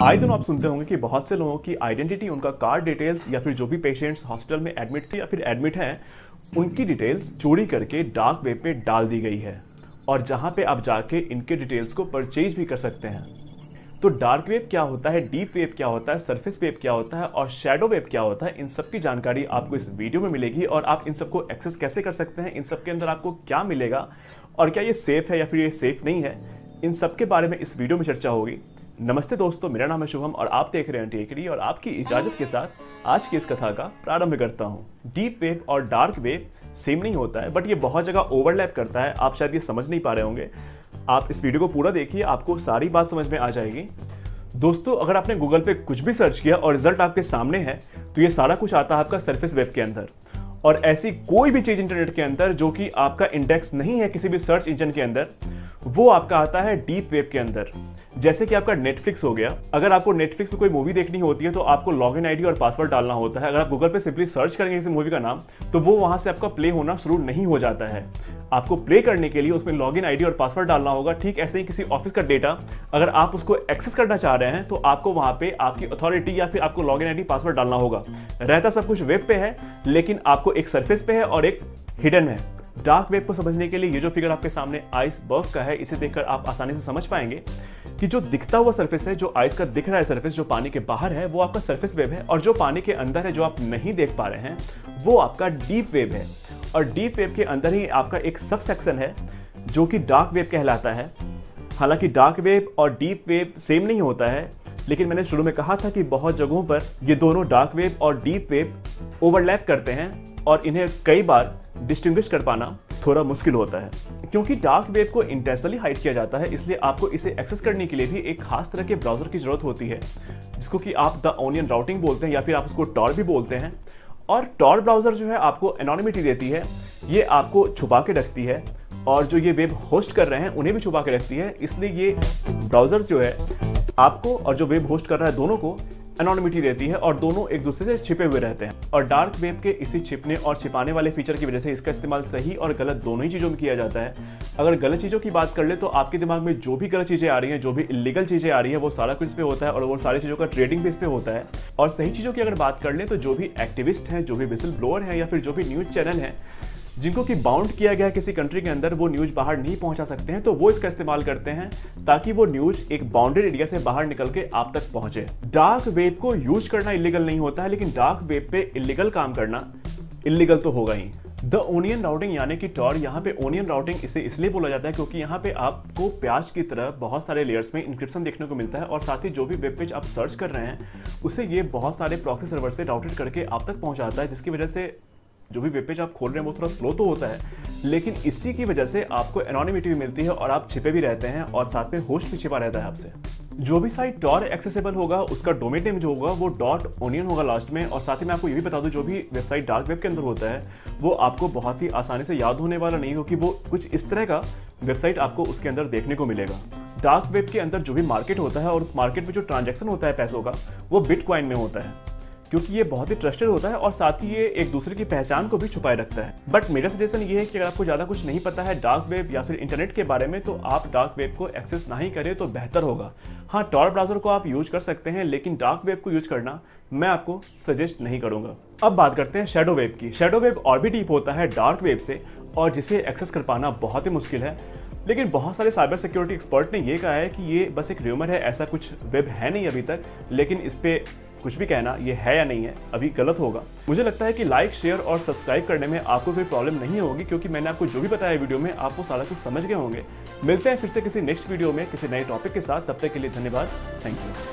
आए दिन आप सुनते होंगे कि बहुत से लोगों की आइडेंटिटी, उनका कार्ड डिटेल्स या फिर जो भी पेशेंट्स हॉस्पिटल में एडमिट थे या फिर एडमिट हैं, उनकी डिटेल्स चोरी करके डार्क वेब पे डाल दी गई है और जहां पे आप जाके इनके डिटेल्स को परचेज भी कर सकते हैं। तो डार्क वेब क्या होता है, डीप वेब क्या होता है, सरफेस वेब क्या होता है और शैडो वेब क्या होता है, इन सब की जानकारी आपको इस वीडियो में मिलेगी और आप इन सबको एक्सेस कैसे कर सकते हैं, इन सब के अंदर आपको क्या मिलेगा और क्या ये सेफ है या फिर ये सेफ नहीं है, इन सब के बारे में इस वीडियो में चर्चा होगी। नमस्ते दोस्तों, मेरा नाम है शुभम और आप देख रहे हैं टेकडी और आपकी इजाजत के साथ आज की इस कथा का प्रारंभ करता हूं। डीप वेब और डार्क वेब सेम नहीं होता है, बट ये बहुत जगह ओवरलैप करता है। आप शायद ये समझ नहीं पा रहे होंगे। आप इस वीडियो को पूरा देखिए, आपको सारी बात समझ में आ जाएगी। दोस्तों, अगर आपने गूगल पे कुछ भी सर्च किया और रिजल्ट आपके सामने है तो ये सारा कुछ आता है आपका सरफेस वेब के अंदर। और ऐसी कोई भी चीज इंटरनेट के अंदर जो कि आपका इंडेक्स नहीं है किसी भी सर्च इंजन के अंदर, वो आपका आता है डीप वेब के अंदर। जैसे कि आपका नेटफ्लिक्स हो गया। अगर आपको नेटफ्लिक्स पे कोई मूवी देखनी होती है तो आपको लॉगिन आईडी और पासवर्ड डालना होता है। अगर आप गूगल पे सिंपली सर्च करेंगे किसी मूवी का नाम तो वो वहां से आपका प्ले होना शुरू नहीं हो जाता है। आपको प्ले करने के लिए उसमें लॉगिन आईडी और पासवर्ड डालना होगा। ठीक ऐसे ही किसी ऑफिस का डेटा अगर आप उसको एक्सेस करना चाह रहे हैं तो आपको वहां पे आपकी अथॉरिटी या फिर आपको लॉगिन आईडी पासवर्ड डालना होगा। रहता सब कुछ वेब पे है, लेकिन आपको एक सरफेस पे है और एक हिडन है। डार्क वेब को समझने के लिए ये जो फिगर आपके सामने आइसबर्ग का है, इसे देखकर आप आसानी से समझ पाएंगे कि जो दिखता हुआ सरफेस है, जो आइस का दिख रहा है सरफेस, जो पानी के बाहर है, वो आपका सरफेस वेब है। और जो पानी के अंदर है, जो आप नहीं देख पा रहे हैं, वो आपका डीप वेब है। और डीप वेब के अंदर ही आपका एक सब सेक्शन है जो कि डार्क वेब कहलाता है। हालांकि डार्क वेब और डीप वेब सेम नहीं होता है, लेकिन मैंने शुरू में कहा था कि बहुत जगहों पर ये दोनों डार्क वेब और डीप वेब ओवरलैप करते हैं और इन्हें कई बार डिस्टिंग्विश कर पाना थोड़ा मुश्किल होता है। क्योंकि डार्क वेब को इंटेंशनली हाइड किया जाता है, इसलिए आपको इसे एक्सेस करने के लिए भी एक खास तरह के ब्राउजर की जरूरत होती है, जिसको कि आप द ओनियन राउटिंग बोलते हैं या फिर आप उसको टॉर भी बोलते हैं। और टॉर ब्राउजर जो है आपको एनोनिमिटी देती है, ये आपको छुपा के रखती है और जो ये वेब होस्ट कर रहे हैं उन्हें भी छुपा के रखती है। इसलिए ये ब्राउजर जो है आपको और जो वेब होस्ट कर रहा है दोनों को एनोनिमिटी देती है और दोनों एक दूसरे से छिपे हुए रहते हैं। और डार्क वेब के इसी छिपने और छिपाने वाले फीचर की वजह से इसका इस्तेमाल सही और गलत दोनों ही चीज़ों में किया जाता है। अगर गलत चीज़ों की बात कर ले तो आपके दिमाग में जो भी गलत चीज़ें आ रही हैं, जो भी इलीगल चीज़ें आ रही है, वो सारा कुछ इस पे होता है और वो सारी चीज़ों का ट्रेडिंग भी इस पे होता है। और सही चीज़ों की अगर बात कर लें तो जो भी एक्टिविस्ट हैं, जो भी विसल ब्लोअर हैं या फिर जो भी न्यूज़ चैनल हैं जिनको कि बाउंड किया गया है किसी कंट्री के अंदर, वो न्यूज़ बाहर नहीं पहुंचा सकते हैं, तो वो इसका इस्तेमाल करते हैं ताकि वो न्यूज़ एक बाउंडेड एरिया से बाहर निकल के आप तक पहुंचे। डार्क वेब को यूज करना इलीगल नहीं होता है, लेकिन डार्क वेब पे इलीगल काम करना इलीगल तो होगा ही। द ओनियन राउटिंग यानी कि टॉर, यहाँ पे ओनियन राउटिंग इसे इसलिए बोला जाता है क्योंकि यहाँ पे आपको प्याज की तरह बहुत सारे लेयर्स में इंक्रिप्शन देखने को मिलता है और साथ ही जो भी वेब पेज आप सर्च कर रहे हैं उसे ये बहुत सारे प्रॉक्सी सर्वर से राउटेड करके आप तक पहुँचाता है, जिसकी वजह से जो भी वेब पेज आप खोल रहे हैं वो थोड़ा स्लो तो होता है, लेकिन इसी की वजह से आपको एनोनिमिटी भी मिलती है और आप छिपे भी रहते हैं और साथ में होस्ट भी छिपा रहता है आपसे। जो भी साइट टॉर एक्सेसिबल होगा उसका डोमेन नेम जो होगा वो .onion होगा लास्ट में। और साथ ही मैं आपको ये भी बता दूं, जो भी वेबसाइट डार्क वेब के अंदर होता है वो आपको बहुत ही आसानी से याद होने वाला नहीं, क्योंकि वो कुछ इस तरह का वेबसाइट आपको उसके अंदर देखने को मिलेगा। डार्क वेब के अंदर जो भी मार्केट होता है और उस मार्केट में जो ट्रांजेक्शन होता है पैसों का, वो बिटकॉइन में होता है, क्योंकि ये बहुत ही ट्रस्टेड होता है और साथ ही ये एक दूसरे की पहचान को भी छुपाए रखता है। बट मेरा सजेशन ये है कि अगर आपको ज़्यादा कुछ नहीं पता है डार्क वेब या फिर इंटरनेट के बारे में, तो आप डार्क वेब को एक्सेस ना ही करें तो बेहतर होगा। हाँ, टॉर ब्राउजर को आप यूज कर सकते हैं, लेकिन डार्क वेब को यूज करना मैं आपको सजेस्ट नहीं करूंगा। अब बात करते हैं शैडो वेब की। शैडो वेब और भी डीप होता है डार्क वेब से और जिसे एक्सेस कर पाना बहुत ही मुश्किल है, लेकिन बहुत सारे साइबर सिक्योरिटी एक्सपर्ट ने ये कहा है कि ये बस एक र्यूमर है, ऐसा कुछ वेब है नहीं अभी तक। लेकिन इस पे कुछ भी कहना ये है या नहीं है अभी गलत होगा। मुझे लगता है कि लाइक, शेयर और सब्सक्राइब करने में आपको कोई प्रॉब्लम नहीं होगी, क्योंकि मैंने आपको जो भी बताया वीडियो में आप वो सारा कुछ समझ गए होंगे। मिलते हैं फिर से किसी नेक्स्ट वीडियो में किसी नए टॉपिक के साथ। तब तक के लिए धन्यवाद। Thank you.